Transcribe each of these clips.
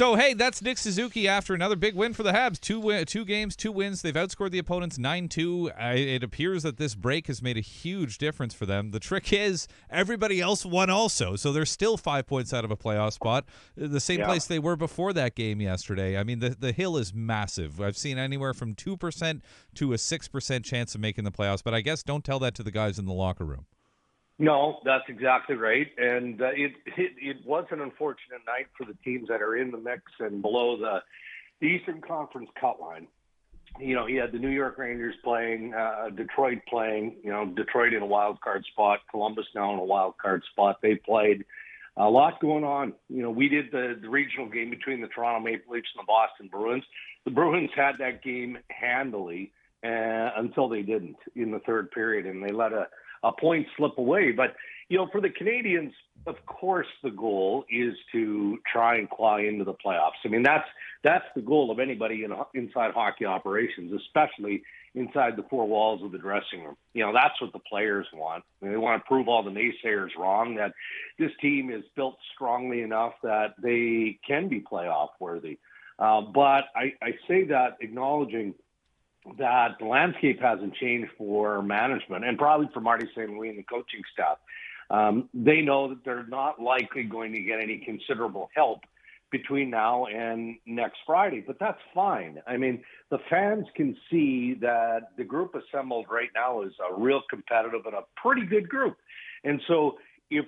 So, hey, that's Nick Suzuki after another big win for the Habs. Two games, 2 wins. They've outscored the opponents 9-2. It appears that this break has made a huge difference for them. The trick is everybody else won also, so they're still 5 points out of a playoff spot, the same place they were before that game yesterday. I mean, the hill is massive. I've seen anywhere from 2% to a 6% chance of making the playoffs, but I guess don't tell that to the guys in the locker room. No, that's exactly right. And it was an unfortunate night for the teams that are in the mix and below the Eastern Conference cut line. You know, he had the New York Rangers playing, Detroit playing, Detroit in a wild card spot, Columbus now in a wild card spot. They played a lot going on. You know, we did the regional game between the Toronto Maple Leafs and the Boston Bruins. The Bruins had that game handily until they didn't in the third period, and they let a point slip away. But, for the Canadiens, of course, the goal is to try and claw into the playoffs. I mean, that's the goal of anybody inside hockey operations, especially inside the four walls of the dressing room. That's what the players want. They want to prove all the naysayers wrong, that this team is built strongly enough that they can be playoff worthy. But I say that acknowledging that the landscape hasn't changed for management and probably for Marty St. Louis and the coaching staff. They know that they're not likely going to get any considerable help between now and next Friday, but that's fine. I mean, the fans can see that the group assembled right now is a real competitive and a pretty good group. And so if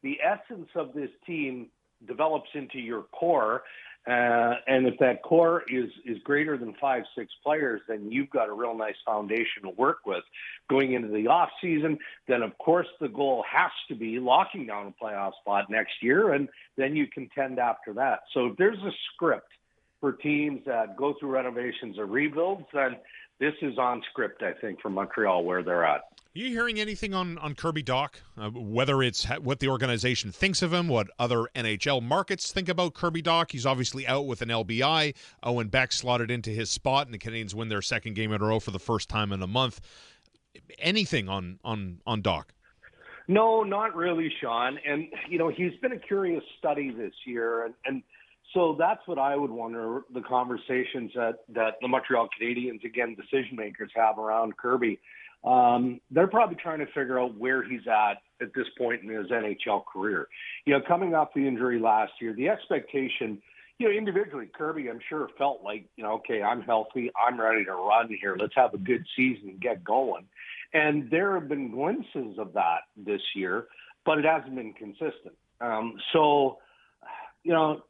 the essence of this team develops into your core, and if that core is greater than 5-6 players, then you've got a real nice foundation to work with going into the off season. Then, of course, the goal has to be locking down a playoff spot next year, and then you contend after that. So if there's a script for teams that go through renovations or rebuilds, then this is on script, I think, for Montreal where they're at. Are you hearing anything on Kirby Dach, whether it's what the organization thinks of him, what other NHL markets think about Kirby Dach? He's obviously out with an LBI. Owen Beck slotted into his spot, and the Canadiens win their second game in a row for the first time in a month. Anything on Dach? No, not really, Sean. And, he's been a curious study this year, and so that's what I would wonder, the conversations that the Montreal Canadiens, again, decision makers have around Kirby. They're probably trying to figure out where he's at this point in his NHL career. Coming off the injury last year, the expectation, individually, Kirby, I'm sure, felt like, okay, I'm healthy, I'm ready to run here. Let's have a good season and get going. And there have been glimpses of that this year, but it hasn't been consistent. So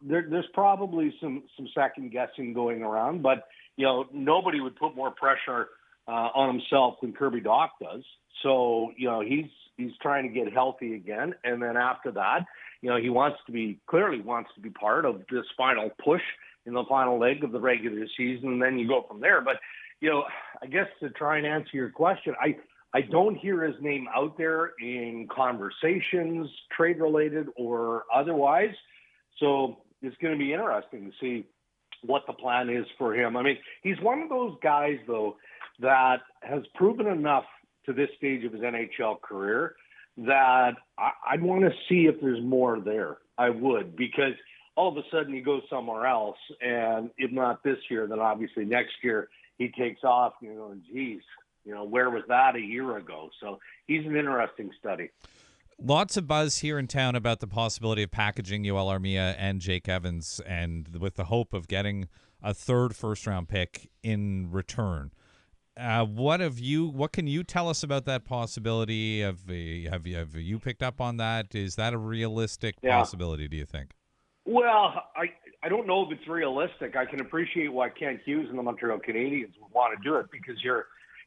there's probably some second guessing going around, but, nobody would put more pressure on himself than Kirby Dach does. So, he's trying to get healthy again. And then after that, he clearly wants to be part of this final push in the final leg of the regular season. And then you go from there. But, I guess to try and answer your question, I don't hear his name out there in conversations, trade related or otherwise. So it's going to be interesting to see what the plan is for him. I mean, he's one of those guys, though, that has proven enough to this stage of his NHL career that I'd want to see if there's more there. I would, because all of a sudden he goes somewhere else, and if not this year, then obviously next year he takes off, and geez, where was that a year ago? So he's an interesting study. Lots of buzz here in town about the possibility of packaging Yoel Armia and Jake Evans, and with the hope of getting a third first-round pick in return. What can you tell us about that possibility? Have you picked up on that? Is that a realistic possibility, do you think? Well, I don't know if it's realistic. I can appreciate why Kent Hughes and the Montreal Canadiens would want to do it, because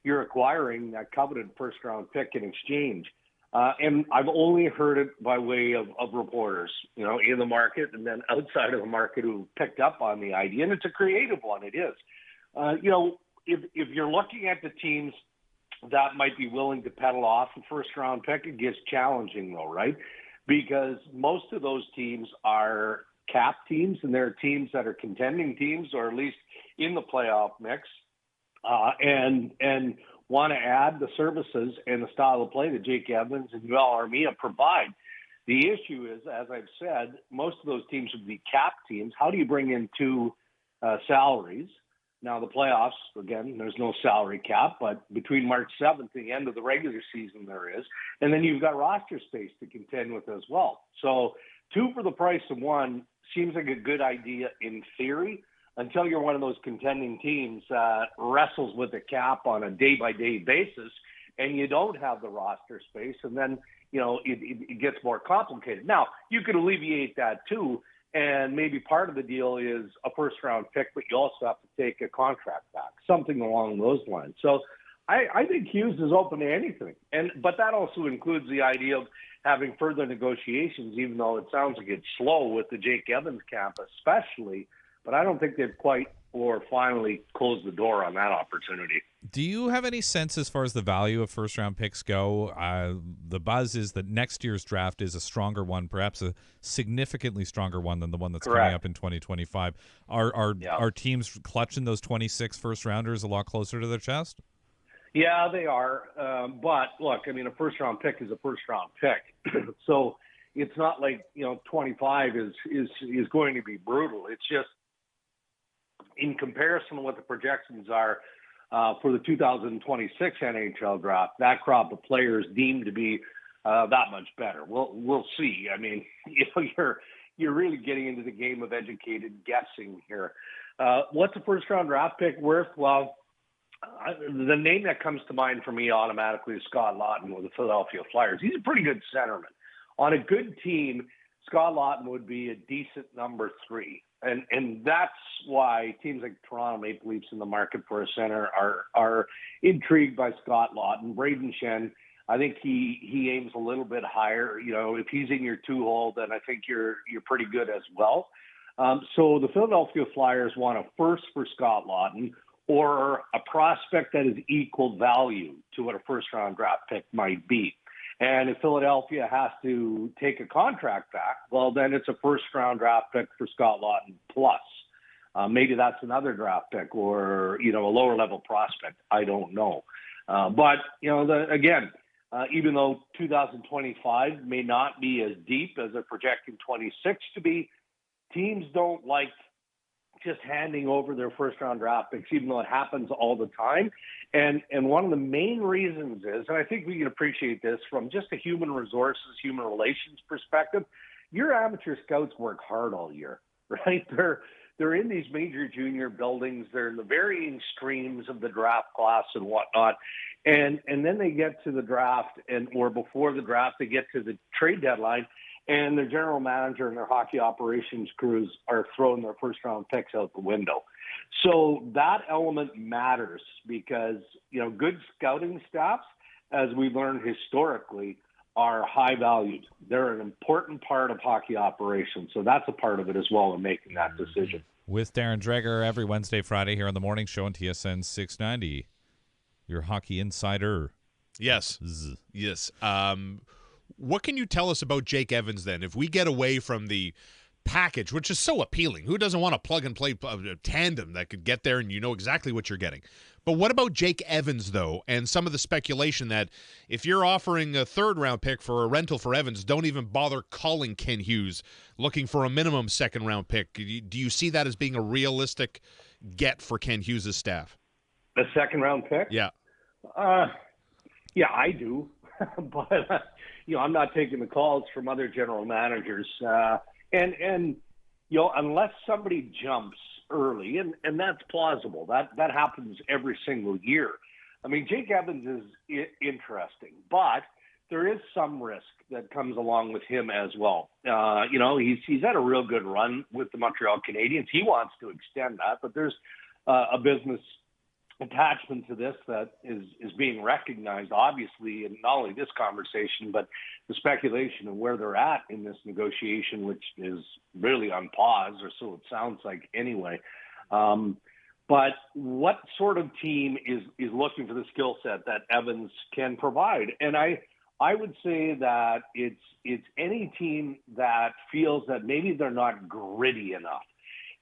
you're acquiring that coveted first-round pick in exchange. And I've only heard it by way of reporters, in the market and then outside of the market who picked up on the idea. And it's a creative one. It is. If you're looking at the teams that might be willing to pedal off a first-round pick, it gets challenging, though, right? Because most of those teams are cap teams, and they're teams that are contending teams, or at least in the playoff mix, and want to add the services and the style of play that Jake Evans and Yoel Armia provide. The issue is, as I've said, most of those teams would be cap teams. How do you bring in two salaries? Now, the playoffs, again, there's no salary cap, but between March 7th and the end of the regular season, there is. And then you've got roster space to contend with as well. So 2 for the price of 1 seems like a good idea in theory until you're one of those contending teams that wrestles with the cap on a day-by-day basis and you don't have the roster space. And then, it gets more complicated. Now, you could alleviate that too. And maybe part of the deal is a first-round pick, but you also have to take a contract back, something along those lines. So I think Hughes is open to anything. But that also includes the idea of having further negotiations, even though it sounds like it's slow with the Jake Evans camp especially. But I don't think they've quite or finally closed the door on that opportunity. Do you have any sense as far as the value of first-round picks go? The buzz is that next year's draft is a stronger one, perhaps a significantly stronger one than the one that's coming up in 2025. Are teams clutching those 26 first-rounders a lot closer to their chest? Yeah, they are. But, look, I mean, a first-round pick is a first-round pick. So it's not like, 25 is going to be brutal. It's just in comparison to what the projections are for the 2026 NHL draft, that crop of players deemed to be that much better. We'll see. I mean, you're really getting into the game of educated guessing here. What's a first-round draft pick worth? Well, the name that comes to mind for me automatically is Scott Laughton with the Philadelphia Flyers. He's a pretty good centerman. On a good team, Scott Laughton would be a decent number 3. And that's why teams like Toronto Maple Leafs in the market for a center are intrigued by Scott Laughton. Braden Shen, I think he aims a little bit higher. If he's in your 2-hole, then I think you're pretty good as well. So the Philadelphia Flyers want a first for Scott Laughton or a prospect that is equal value to what a first-round draft pick might be. And if Philadelphia has to take a contract back, well, then it's a first-round draft pick for Scott Laughton plus. Maybe that's another draft pick or, a lower-level prospect. I don't know. But, even though 2025 may not be as deep as they're projecting 26 to be, teams don't like just handing over their first-round draft picks, even though it happens all the time. And one of the main reasons is, and I think we can appreciate this from just a human resources, human relations perspective, your amateur scouts work hard all year, right? They're in these major junior buildings. They're in the varying streams of the draft class and whatnot. And then they get to the draft or before the draft, they get to the trade deadline, and their general manager and their hockey operations crews are throwing their first-round picks out the window. So that element matters because, good scouting staffs, as we've learned historically, are high valued. They're an important part of hockey operations. So that's a part of it as well in making that decision. With Darren Dreger every Wednesday, Friday here on the morning show on TSN 690. Your hockey insider. Yes. Yes. What can you tell us about Jake Evans then? If we get away from the package, which is so appealing, who doesn't want a plug-and-play tandem that could get there and you know exactly what you're getting? But what about Jake Evans, though, and some of the speculation that if you're offering a third-round pick for a rental for Evans, don't even bother calling Ken Hughes looking for a minimum second-round pick. Do you see that as being a realistic get for Ken Hughes' staff? A second-round pick? Yeah. Yeah, I do. But I'm not taking the calls from other general managers. And unless somebody jumps early, and that's plausible. That happens every single year. I mean, Jake Evans is interesting, but there is some risk that comes along with him as well. He's had a real good run with the Montreal Canadiens. He wants to extend that, but there's a business attachment to this that is being recognized, obviously, in not only this conversation, but the speculation of where they're at in this negotiation, which is really on pause, or so it sounds like anyway. But what sort of team is looking for the skill set that Evans can provide? And I would say that it's any team that feels that maybe they're not gritty enough.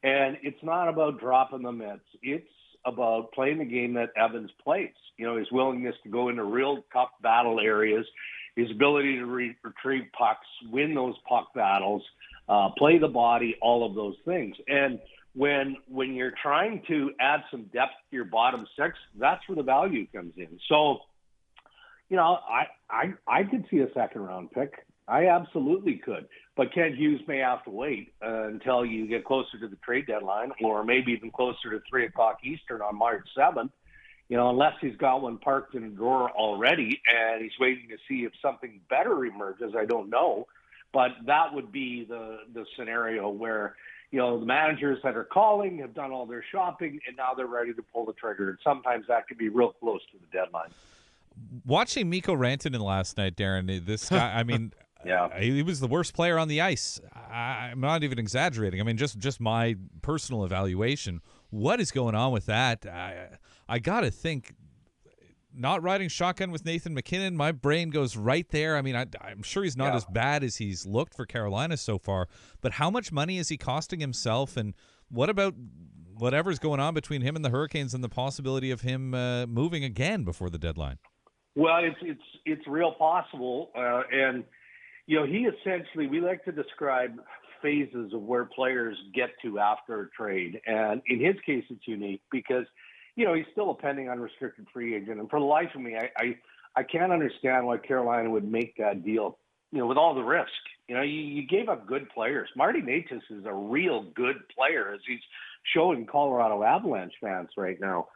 And it's not about dropping the mitts. It's about playing the game that Evans plays. His willingness to go into real tough battle areas, his ability to retrieve pucks, win those puck battles, play the body, all of those things. And when you're trying to add some depth to your bottom six, that's where the value comes in. So, I could see a second-round pick. I absolutely could. But Kent Hughes may have to wait until you get closer to the trade deadline, or maybe even closer to 3 o'clock Eastern on March 7th, unless he's got one parked in a drawer already and he's waiting to see if something better emerges. I don't know. But that would be the scenario where, the managers that are calling have done all their shopping, and now they're ready to pull the trigger. And sometimes that could be real close to the deadline. Watching Mikko Rantanen last night, Darren, this guy, I mean, yeah, he was the worst player on the ice. I'm not even exaggerating. I mean, just my personal evaluation. What is going on with that? I got to think, not riding shotgun with Nathan MacKinnon, my brain goes right there. I mean, I'm sure he's not as bad as he's looked for Carolina so far, but how much money is he costing himself? And what about whatever's going on between him and the Hurricanes and the possibility of him moving again before the deadline? Well, it's real possible. And, he essentially, we like to describe phases of where players get to after a trade. And in his case, it's unique because, he's still a pending unrestricted free agent. And for the life of me, I can't understand why Carolina would make that deal, with all the risk. You gave up good players. Marty Necas is a real good player, as he's showing Colorado Avalanche fans right now.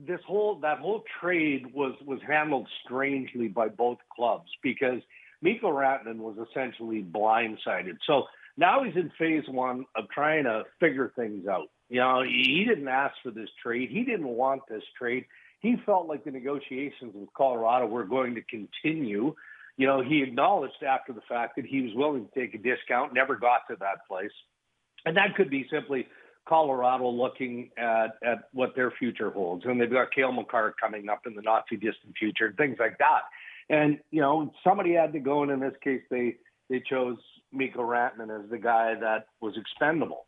That whole trade was handled strangely by both clubs because Mikko Rantanen was essentially blindsided. So now he's in phase one of trying to figure things out. He didn't ask for this trade. He didn't want this trade. He felt like the negotiations with Colorado were going to continue. He acknowledged after the fact that he was willing to take a discount, never got to that place. And that could be simply Colorado looking at what their future holds. And they've got Cale Makar coming up in the not too distant future, things like that. And, somebody had to go, and in this case, they chose Mikko Rantanen as the guy that was expendable.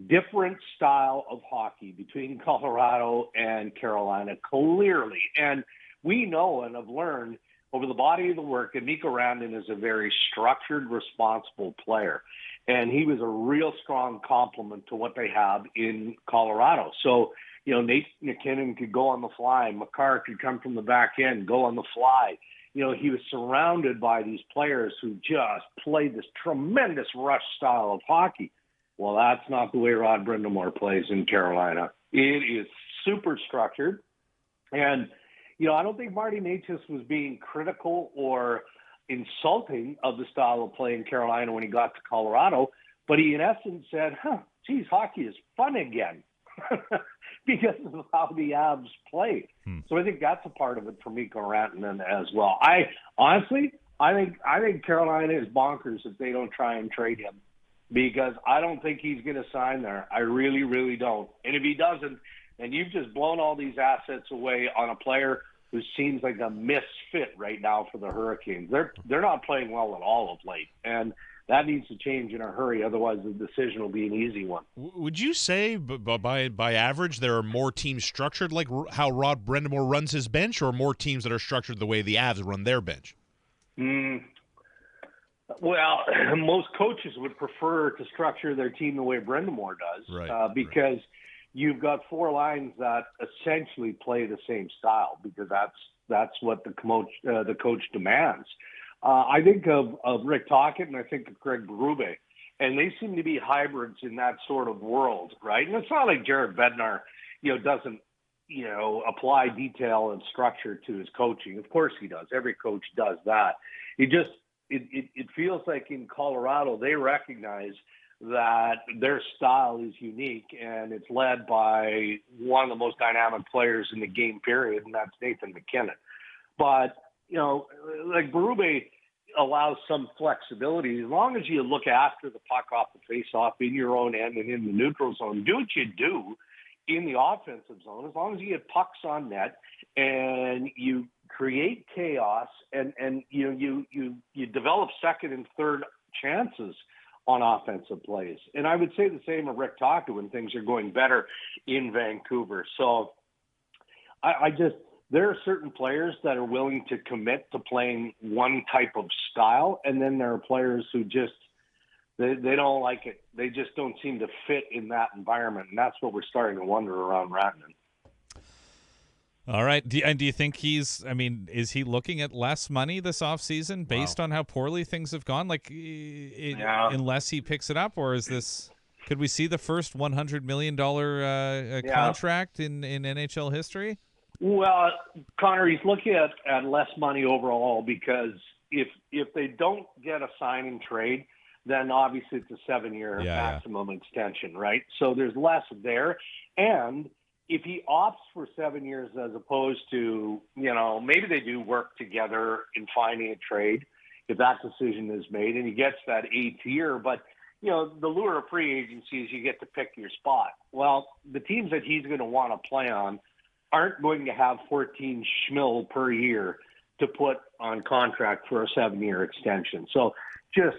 Different style of hockey between Colorado and Carolina, clearly. And we know and have learned over the body of the work that Mikko Rantanen is a very structured, responsible player. And he was a real strong complement to what they have in Colorado. So, Nate MacKinnon could go on the fly. Makar could come from the back end, go on the fly. He was surrounded by these players who just played this tremendous rush style of hockey. Well, that's not the way Rod Brind'Amour plays in Carolina. It is super structured. And, I don't think Marty Necas was being critical or insulting of the style of play in Carolina when he got to Colorado, but he in essence said, geez, hockey is fun again because of how the Habs play. So I think that's a part of it for Mikko Rantanen as well. I think Carolina is bonkers if they don't try and trade him because I don't think he's going to sign there. I really, really don't. And if he doesn't, and you've just blown all these assets away on a player who seems like a misfit right now for the Hurricanes. They're not playing well at all of late, and that needs to change in a hurry. Otherwise, the decision will be an easy one. Would you say, by average, there are more teams structured like how Rod Brind'Amour runs his bench, or more teams that are structured the way the Avs run their bench? Well, most coaches would prefer to structure their team the way Brind'Amour does, right, because you've got 4 lines that essentially play the same style because that's what the coach demands. I think of Rick Tocchet and I think of Craig Berube, and they seem to be hybrids in that sort of world, right? And it's not like Jared Bednar, doesn't, apply detail and structure to his coaching. Of course he does. Every coach does that. It feels like in Colorado they recognize that their style is unique and it's led by one of the most dynamic players in the game period, and that's Nathan MacKinnon. But, like Berube allows some flexibility as long as you look after the puck off the face-off in your own end and in the neutral zone. Do what you do in the offensive zone as long as you get pucks on net and you create chaos and you develop second and third chances on offensive plays. And I would say the same of Rick Tocchet when things are going better in Vancouver. So I just, there are certain players that are willing to commit to playing one type of style, and then there are players who just they don't like it. They just don't seem to fit in that environment, and that's what we're starting to wonder around Rantanen. All right. Do you think is he looking at less money this offseason based on how poorly things have gone? Like, unless he picks it up, or could we see the first $100 million contract in NHL history? Well, Connor, he's looking at less money overall because if they don't get a sign and trade, then obviously it's a 7-year maximum extension, right? So there's less there. And if he opts for 7 years as opposed to, maybe they do work together in finding a trade if that decision is made and he gets that 8th year. But, the lure of free agency is you get to pick your spot. Well, the teams that he's going to want to play on aren't going to have 14 schmil per year to put on contract for a 7-year extension. So just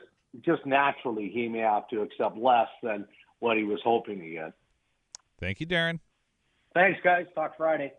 naturally, he may have to accept less than what he was hoping to get. Thank you, Darren. Thanks, guys. Talk Friday.